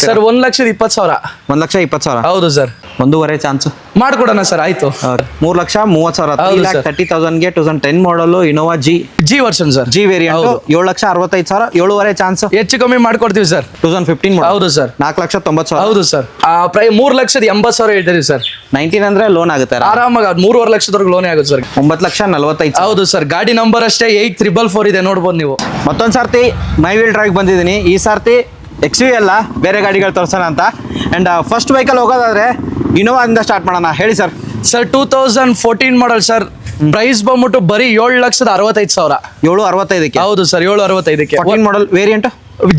Sir 1,20,000. 1,20,000. ಹೌದು sir. ಒಂದೂವರೆ chance ಮಾಡ್ಕೊಡೋಣ ಸರ್, ಆಯ್ತು. 3,30,000. ಹೌದು ಸರ್. 3,30,000ಗೆ 2010 model Innova G version sir. G variant 7,65,000. 7.5 chance ಹೆಚ್ಚು ಕಮ್ಮಿ ಮಾಡ್ಕೊಡ್ತೀವಿ ಸರ್. 2015 ಮಾಡಲ್. ಹೌದು ಸರ್. 4,90,000. ಹೌದು ಸರ್. 3,80,000 ಹೇಳ್ತೀವಿ ಸರ್. 19 ಅಂದ್ರೆ ಲೋನ್ ಆಗುತ್ತೆ ಆರಾಮಾಗಿ 3.5 ಲಕ್ಷದವರೆಗೆ ಲೋನೇ ಆಗುತ್ತೆ ಸರ್. 9,45,000. ಹೌದು ಸರ್. ಗಾಡಿ ನಂಬರ್ ಅಷ್ಟೇ 8,444 ಇದೆ, ನೋಡ್ಬೋದು ನೀವು. ಮತ್ತೊಂದು ಸರ್ತಿ ಮೈ ವೀಲ್ ಡ್ರೈವ್ ಬಂದಿದ್ದೀನಿ. ಈ ಸರ್ತಿ XV ಅಲ್ಲ, ಬೇರೆ ಗಾಡಿಗಳು ತೋರಿಸೋಣ ಅಂತ. ಆ್ಯಂಡ್ ಫಸ್ಟ್ ವೆಹಿಕಲ್ ಹೋಗೋದಾದ್ರೆ ಇನೋವಾ ಇಂದ ಸ್ಟಾರ್ಟ್ ಮಾಡೋಣ. ಹೇಳಿ sir. Sir 2014 model sir. Price ಬಂದ್ಬಿಟ್ಟು ಬರೀ 7,65,000. 765ಕ್ಕೆ. ಹೌದು ಸರ್, 765ಕ್ಕೆ. 14 model variant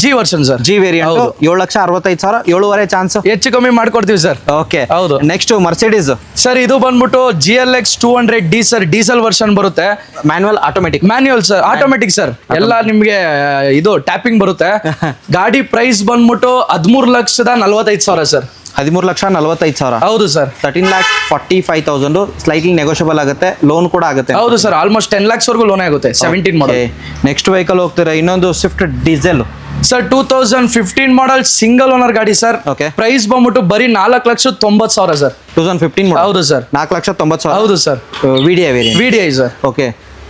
G version sir. G variant 7,65,000. 7.5 chance ಹೆಚ್ಚು ಕಮ್ಮಿ ಮಾಡ್ಕೊಡ್ತೀವಿ ಸರ್. ಓಕೆ. ಹೌದು. ನೆಕ್ಸ್ಟ್ ಮರ್ಸಿಡೀಸ್ ಸರ್, ಇದು ಬಂದ್ಬಿಟ್ಟು GLX 200D sir. Diesel version ಬರುತ್ತೆ. Manual automatic. Manual sir, automatic sir. ಎಲ್ಲ ನಿಮ್ಗೆ ಇದು ಟ್ಯಾಪಿಂಗ್ ಬರುತ್ತೆ. ಗಾಡಿ ಪ್ರೈಸ್ ಬಂದ್ಬಿಟ್ಟು 13,45,000 ಸರ್. 13,45,000. ಹೌದು ಸರ್. 13,45,000. ಸ್ಲೈಟ್ಲಿ ನೆಗೋಷಿಯಬಲ್ ಆಗುತ್ತೆ, ಲೋನ್ ಕೂಡ ಆಗುತ್ತೆ. ಹೌದು ಸರ್, ಆಲ್ಮೋಸ್ಟ್ 10 lakhs ವರೆಗೂ ಲೋನ್ ಆಗುತ್ತೆ. 17 ಮಾಡಲ್. ನೆಕ್ಸ್ಟ್ ವೆಹಿಕಲ್ ಹೋಗ್ತೀರಾ, ಇನ್ನೊಂದು Swift diesel sir. 2015 model single owner ಗಾಡಿ ಸರ್. Okay. ಪ್ರೈಸ್ ಬಂದ್ಬಿಟ್ಟು ಬರೀ 4,90,000 ಸರ್. 2015 ಮಾಡಲ್. ಹೌದು ಸರ್. 4,90,000. ಹೌದು sir. VDI variant. VDI sir. Okay.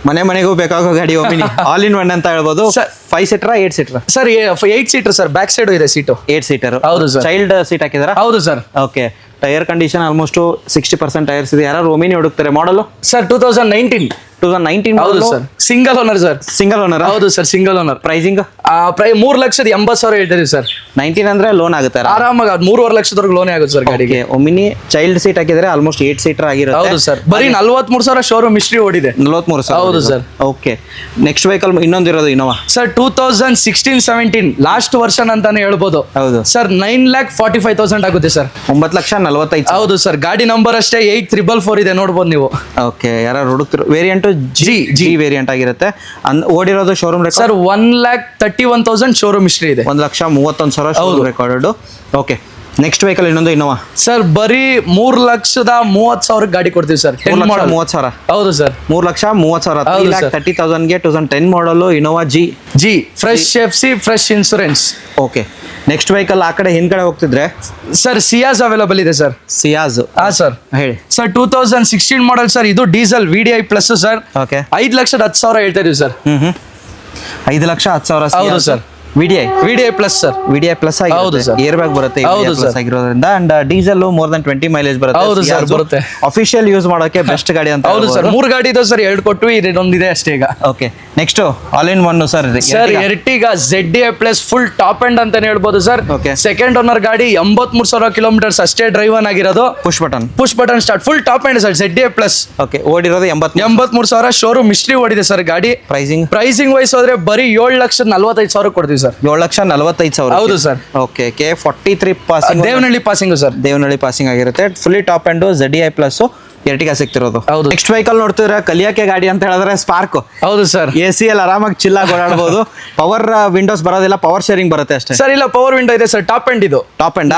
ಮನೆಗೂ ಬೇಕಾಗೋ ಗಾಡಿ ಒಮ್ಮಿನಿ ಆಲ್ ಇನ್ ಒನ್ ಅಂತ ಹೇಳ್ಬೋದು. Sir. 5 seater 8 seater sir 8 seater sir. Back side ಇದೆ ಸೀಟು. 8 ಸೀಟರ್. ಹೌದು ಸರ್. ಚೈಲ್ಡ್ ಸೀಟ್ ಹಾಕಿದಾರ. ಹೌದು sir. Okay. Tyre condition almost 60% tyres ಇದೆ. ಯಾರು ಒಮಿನಿ ಹುಡುಕ್ತಾರೆ ಮಾಡಲು ಸರ್ 2019. 2019 ಹೌದು sir. Single owner sir. Single owner. ಹೌದು ಸರ್, ಸಿಂಗಲ್ ಓನರ್. ಪ್ರೈಸಿಂಗ್ 3,80,000 ಹೇಳ್ತೀವಿ ಸರ್. 19 ಅಂದ್ರೆ ಲೋನ್ ಆಗುತ್ತೆ ಆರಾಮಾಗಿ 3.5 ಲಕ್ಷದವರೆಗೆ ಲೋನೇ ಆಗುತ್ತೆ ಸರ್ ಗಾಡಿಗೆ. ಒಮಿನಿ ಚೈಲ್ಡ್ ಸೀಟ್ ಹಾಕಿದ್ರೆ ಆಲ್ಮೋಸ್ಟ್ 8 ಸೀಟರ್ ಆಗಿರುತ್ತೆ. ಹೌದು ಸರ್. ಬರೀ 43,000 ಶೋರೂಮ್ ಹಿಸ್ಟ್ರಿ ಓಡಿದೆ. 43,000. ಹೌದು ಸರ್. ಓಕೆ. ನೆಕ್ಸ್ಟ್ ವೆಹಿಕಲ್ ಇನ್ನೊಂದಿರೋದು ಇನೋವಾ ಸರ್. 2016-17 ಲಾಸ್ಟ್ ವರ್ಷನ್ ಅಂತಾನೆ ಹೇಳ್ಬೋದು. ಹೌದು ಸರ್. 9,45,000 ಆಗುತ್ತೆ ಸರ್. 9,45,000. ಹೌದು ಸರ್. ಗಾಡಿ ನಂಬರ್ ಅಷ್ಟೇ 8,444 ಇದೆ, ನೋಡ್ಬೋದು ನೀವು. ಓಕೆ. ಯಾರು ಹುಡುಕ್ತಿರೋ ವೇರಿಯಂಟ್ ಜಿ ವೇರಿಯಂಟ್ ಆಗಿರುತ್ತೆ. ಓಡಿರೋದು showroom record sir 1,31,000 showroom history ಇದೆ. 1,31,000 showroom record. Okay. Next vehicle ಇನ್ನೊಂದು ಇನೋವಾ ಸರ್. ಬರೀ 3,30,000 ಗಾಡಿ ಕೊಡ್ತೀವಿ ಸರ್. 3,30,000. ಹೌದು ಸರ್. 3,30,000. 3,30,000ಗೆ 2010 model Innova G fresh FC, fresh insurance. Okay. Next vehicle ಆ ಕಡೆ ಹಿಂದ್ಗಡೆ ಹೋಗ್ತಿದ್ರೆ ಸರ್ ಸಿಯಾಸ್ ಅವೈಲಬಲ್ ಇದೆ ಸರ್. ಸಿಯಾಜ್. ಹಾ ಸರ್. ಹೇಳಿ ಸರ್. 2016 model sir. ಇದು diesel VDI plus sir. Okay. 5,10,000 ಹೇಳ್ತಾ ಇದೀವಿ ಸರ್. 5,10,000. ಹೌದು sir. VDI plus sir. VDI plus ಹೌದು ಆಗಿರುತ್ತೆ. ಸರ್. ಏರ್ ಬ್ಯಾಗ್ ಬರುತ್ತೆ ಹೌದು ಸರ್. ಆಗಿರೋದ್ರಿಂದ. And diesel more than 20 mileage ಬರುತ್ತೆ. ಹೌದು ಸರ್, ಬರುತ್ತೆ. ಅಫಿಷಿಯಲ್ ಯೂಸ್ ಮಾಡೋಕೆ ಬೆಸ್ಟ್ ಗಾಡಿ ಅಂತ. ಹೌದು ಸರ್. 3 ಗಾಡಿ ಇದೆ ಸರ್. 2 ಕೊಟ್ವಿ, ಇದೊಂದಿದೆ ಅಷ್ಟೇ ಈಗ. Okay. Next all in one sir. Sir Ertiga ZDI plus full top end ಅಂತಾನೆ ಹೇಳ್ಬೋದು ಸರ್. Okay. ಸೆಕೆಂಡ್ ಓನರ್ ಗಾಡಿ 83,000 ಕಿಲೋಮೀಟರ್ಸ್ ಅಷ್ಟೇ ಡ್ರೈವ್ ಆಗಿರೋದು. Push button start full top end sir. ZDI plus. Okay. ಓಡಿರೋದು 83,000 ಶೋರೂಮ್ ಹಿಸ್ಟ್ರಿ ಓಡಿದೆ sir ಗಾಡಿ. Pricing wise ಹೋದ್ರೆ ಬರೀ 7,45,000 ಕೊಡ್ತೀವಿ ಸರ್. 7,45,000. ಹೌದು sir. Okay. K43 passing. Devanahalli passing sir. Devanahalli passing ಆಗಿರುತ್ತೆ. Fully top end ZDI plus Ertiga ಸಿಗ್ತಿರೋದು. ಹೌದು. ನೆಕ್ಸ್ಟ್ ವೆಹಿಕಲ್ ನೋಡ್ತಿದ್ರೆ ಕಲಿಯಾಕೆ ಗಾಡಿ ಅಂತ ಹೇಳಿದ್ರೆ ಸ್ಪಾರ್ಕ್. ಹೌದು ಸರ್. AC ಅಲ್ಲಿ ಆರಾಮಾಗಿ ಚಿಲ್ಲಾಗಿ ಓಡಾಡಬಹುದು. ಪವರ್ ವಿಂಡೋಸ್ ಬರೋದಿಲ್ಲ, ಪವರ್ ಶೇರಿಂಗ್ ಬರುತ್ತೆ ಅಷ್ಟೇ ಸರ್. ಇಲ್ಲ, ಪವರ್ ವಿಂಡೋ ಇದೆ ಸರ್. ಟಾಪ್ ಎಂಡ್ ಇದು. ಟಾಪ್ ಎಂಡ್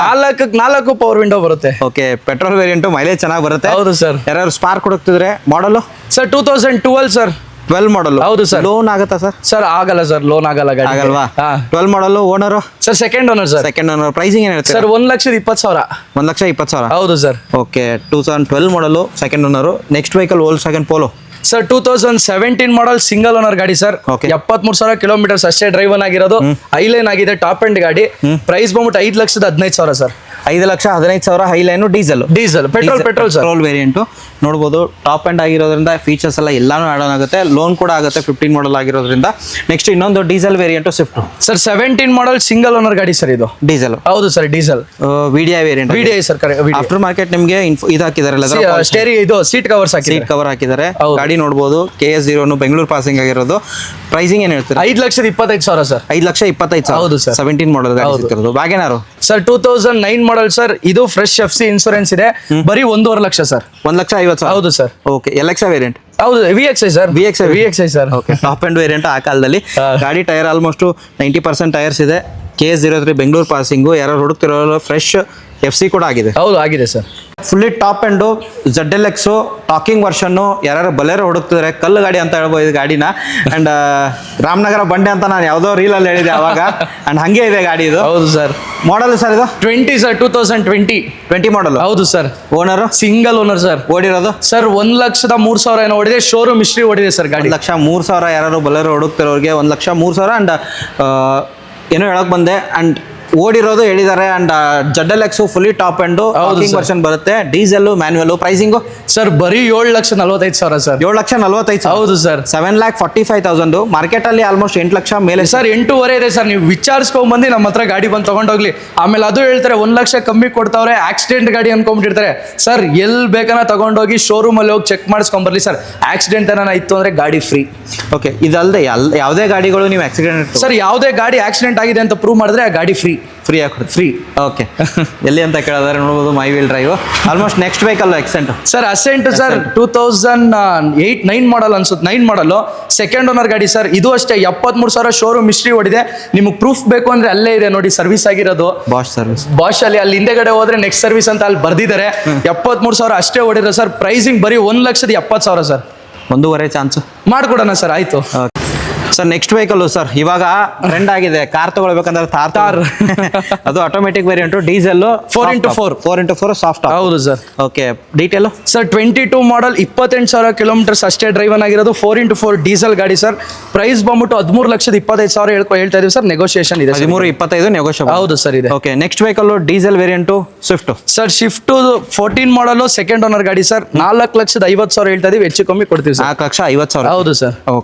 4 ಪವರ್ ವಿಂಡೋ ಬರುತ್ತೆ. ಓಕೆ. ಪೆಟ್ರೋಲ್ ವೇರಿಯಂಟ್ ಮೈಲೇಜ್ ಚೆನ್ನಾಗಿ ಬರುತ್ತೆ. ಹೌದು ಸರ್. ಯಾರು ಸ್ಪಾರ್ಕ್ ಹುಡುಕ್ತಿದ್ರೆ ಮಾಡಲು ಸರ್ 2012 ಸರ್. 12 ಮಾಡಲ್. ಹೌದು ಸರ್. ಲೋನ್ ಆಗುತ್ತಾ ಸರ್? ಸರ್ ಆಗಲ್ಲ ಸರ್, ಲೋನ್ ಆಗಲ್ಲ ಗಾಡಿ. ಆಗಲ್ವಾ? 12 model. Owner sir second owner sir. Second owner. Pricing ಏನು ಹೇಳ್ತೀರಾ ಸರ್? 1,20,000. 1,20,000. ಹೌದು ಸರ್. ಓಕೆ. 2012 ಮಾಡಲು second owner. Next vehicle Volkswagen Polo sir. 2017 model single owner ಗಾಡಿ ಸರ್. Okay. 73,000 ಕಿಲೋಮೀಟರ್ಸ್ ಅಷ್ಟೇ ಡ್ರೈವ್ ಆಗಿರೋದು. ಹೈಲೈನ್ ಆಗಿದೆ, ಟಾಪ್ ಎಂಡ್ ಗಾಡಿ. ಪ್ರೈಸ್ ಬಂದ್ಬಿಟ್ಟು 5,15,000 sir. 5,15,000 Highline diesel petrol sir. Petrol variant ನೋಡಬಹುದು. ಟಾಪ್ ಎಂಡ್ ಆಗಿರೋದ್ರಿಂದ ಫೀಚರ್ಸ್ ಎಲ್ಲ ಎಲ್ಲಾನು ಆಡ್ ಆನ್ ಆಗುತ್ತೆ. ಲೋನ್ ಕೂಡ ಆಗುತ್ತೆ 15 ಮಾಡಲ್ ಆಗಿರೋದ್ರಿಂದ. ನೆಕ್ಸ್ಟ್ ಇನ್ನೊಂದು diesel variant Swift sir. 17 model single owner ಗಾಡಿ ಸರ್. ಇದು ಡೀಸೆಲ್. ಹೌದು sir. Diesel VDI variant. VDI sir. After market ನಿಮಗೆ ಇದು ಹಾಕಿದ್ದಾರೆ. ಸ್ಟೇರಿಂಗ್ ಇದು ಸೀಟ್ ಕವರ್ಸ್ ಸೀಟ್ ಕವರ್ ಹಾಕಿದ್ದಾರೆ. ಗಾಡಿ ನೋಡಬಹುದು. KS0 ಬೆಂಗಳೂರು ಪಾಸಿಂಗ್ ಆಗಿರೋದು. ಪ್ರೈಸಿಂಗ್ ಏನು ಹೇಳ್ತೀರಾ? 5,25,000 ಸರ್. 5,25,000. ಹೌದು ಸರ್. 17 ಮಾಡಲ್ ಗಾಡಿ ಸಿಗ್ತಿರೋದು. WagonR sir 2009 model sir. ಇದು ಫ್ರೆಶ್ FC ಇನ್ಸೂರೆನ್ಸ್ ಇದೆ. ಬರೀ 1.5 ಲಕ್ಷ ಸರ್. 1,50,000. ಹೌದು ಸರ್. ಓಕೆ. LXI variant. ಹೌದು. VXI sir. VXI sir. Okay. Top end variant ಆ ಕಾಲದಲ್ಲಿ. ಗಾಡಿ ಟೈರ್ ಆಲ್ಮೋಸ್ಟ್ 90% ಟೈರ್ಸ್ ಇದೆ. KS03 Bengaluru passing. ಯಾರು ಹುಡುಕ್ತಿರೋ ಫ್ರೆಶ್ FC ಕೂಡ ಆಗಿದೆ. ಹೌದು, ಆಗಿದೆ sir. Fully top end ZLX talking ವರ್ಷನ್ನು ಯಾರು ಬಲೇರೋ ಹುಡುಕ್ತಿದ್ರೆ ಕಲ್ಲು ಗಾಡಿ ಅಂತ ಹೇಳ್ಬೋದು ಈ ಗಾಡಿನ. ಅಂಡ್ ರಾಮನಗರ ಬಂಡೆ ಅಂತ ನಾನು ಯಾವುದೋ ರೀಲಲ್ಲಿ ಹೇಳಿದೆ ಅವಾಗ. ಅಂಡ್ ಹಂಗೆ ಇದೆ ಗಾಡಿ ಇದು. ಹೌದು ಸರ್. ಮಾಡಲ್ ಸರ್ ಇದು 20 ಸರ್, 2020 ಮಾಡಲ್. ಹೌದು sir. Owner single owner sir. ಓಡಿರೋದು ಸರ್ 1,03,000 ಏನೋ ಓಡಿದೆ. ಶೋರೂಮ್ ಹಿಸ್ಟ್ರಿ ಓಡಿದೆ ಸರ್ ಗಾಡಿ. 1,03,000 ಯಾರು ಬಲೇರೋ ಹುಡುಕ್ತಿರೋರಿಗೆ 1,03,000. ಅಂಡ್ ಏನೋ ಹೇಳಕ್ ಬಂದೆ. ಅಂಡ್ ಓಡಿರೋದು ಹೇಳಿದ್ದಾರೆ. And ZLX fully top end version ಬರುತ್ತೆ. Diesel manual. ಪ್ರೈಸಿಂಗು ಸರ್ ಬರೀ 7,45,000 ಸರ್. 7,45,000. ಹೌದು ಸರ್. 7,45,000. ಮಾರ್ಕೆಟ್ ಅಲ್ಲಿ ಆಲ್ಮೋಸ್ಟ್ 8 ಲಕ್ಷ ಮೇಲೆ ಸರ್ 8.5 ಇದೆ ಸರ್. ನೀವು ವಿಚಾರಿಸ್ಕೊಂಡ್ ಬಂದು ನಮ್ಮ ಹತ್ರ ಗಾಡಿ ಬಂದು ತಗೊಂಡೋಗ್ಲಿ. ಆಮೇಲೆ ಅದು ಹೇಳ್ತಾರೆ 1 ಲಕ್ಷ ಕಮ್ಮಿ ಕೊಡ್ತಾವ್ರೆ, ಆಕ್ಸಿಡೆಂಟ್ ಗಾಡಿ ಅನ್ಕೊಂಡ್ಬಿಟ್ಟಿರ್ತಾರೆ. ಸರ್ ಎಲ್ಲಿ ಬೇಕನ್ನ ತಗೊಂಡೋಗಿ ಶೋರೂಮ್ ಅಲ್ಲಿ ಹೋಗಿ ಚೆಕ್ ಮಾಡಿಸ್ಕೊಂಬರ್ಲಿ ಸರ್. ಆಕ್ಸಿಡೆಂಟ್ ಏನಾರ ಇತ್ತು ಅಂದ್ರೆ ಗಾಡಿ ಫ್ರೀ. ಓಕೆ, ಇದಲ್ಲದೆ ಯಾವುದೇ ಗಾಡಿಗಳು ನೀವು ಆಕ್ಸಿಡೆಂಟ್ ಸರ್ ಯಾವುದೇ ಗಾಡಿ ಆಕ್ಸಿಡೆಂಟ್ ಆಗಿದೆ ಅಂತ ಪ್ರೂವ್ ಮಾಡಿದ್ರೆ ಆ ಗಾಡಿ ಫ್ರೀ ಆಗಿ ಕೊಡುತ್ತೆ. ಫ್ರೀ. ಓಕೆ. ಎಲ್ಲಿ ಅಂತ ಕೇಳಿದ್ರೆ ನೋಡ್ಬೋದು my wheel drive. Almost next vehicle Accent sir. Accent sir 2009 model ಅನ್ಸುತ್ತೆ. 9 ಮಾಡಲು ಸೆಕೆಂಡ್ ಓನರ್ ಗಾಡಿ ಸರ್. ಇದು ಅಷ್ಟೇ 73,000 ಶೋರೂಮ್ ಹಿಸ್ಟ್ರಿ ಓಡಿದೆ. ನಿಮಗೆ ಪ್ರೂಫ್ ಬೇಕು ಅಂದ್ರೆ ಅಲ್ಲೇ ಇದೆ ನೋಡಿ, ಸರ್ವಿಸ್ ಆಗಿರೋದು ಬಾಷ್ ಸರ್ವಿಸ್. ಬಾಷ್ ಅಲ್ಲಿ ಹಿಂದೆಗಡೆ ಹೋದ್ರೆ ನೆಕ್ಸ್ಟ್ ಸರ್ವಿಸ್ ಅಂತ ಅಲ್ಲಿ ಬರ್ದಿದ್ದಾರೆ. 73,000 ಅಷ್ಟೇ ಓಡಿರೋ ಸರ್. ಪ್ರೈಸಿಂಗ್ ಬರೀ 1,70,000 ಸರ್. 1.5 ಚಾನ್ಸ್ ಮಾಡ್ಕೊಡೋಣ ಸರ್. ಆಯ್ತು ಸರ್. ನೆಕ್ಸ್ಟ್ ವೆಹಿಕಲ್ ಸರ್, ಇವಾಗ ಟ್ರೆಂಡ್ ಆಗಿದೆ. ಕಾರ್ ತಗೊಳ್ಬೇಕಂದ್ರೆ ಥಾರ್ ಅದು automatic variant, diesel 4x4 soft. ಹೌದು ಸರ್. ಓಕೆ, ಡೀಟೇಲ್ ಸರ್ 22 ಮಾಡಲ್ 28,000 ಕಿಲೋಮೀಟರ್ಸ್ ಅಷ್ಟೇ ಡ್ರೈವನ್ ಆಗಿರೋದು. 4x4 ಡೀಸೆಲ್ ಗಾಡಿ ಸರ್. ಪ್ರೈಸ್ ಬಂದ್ಬಿಟ್ಟು 13,25,000 ಹೇಳ್ತಾ ಇದೀವಿ ಸರ್. ನೆಗೋಷಿಯೇಷನ್ ಇದೆ. 13-25 ನೆಗೋಷಿಯಬಲ್. ಹೌದು ಸರ್ ಇದೆ. Okay, next vehicle diesel variant Swift sir. Shift 14 ಮಾಡಲು ಸೆಕೆಂಡ್ ಓನರ್ ಗಾಡಿ ಸರ್. 4,50,000 ಹೇಳ್ತಾ ಇದೀವಿ. ಹೆಚ್ಚು ಕಮ್ಮಿ ಕೊಡ್ತೀವಿ ಸರ್. 4,50,000. ಹೌದು ಸರ್. ಓಕೆ.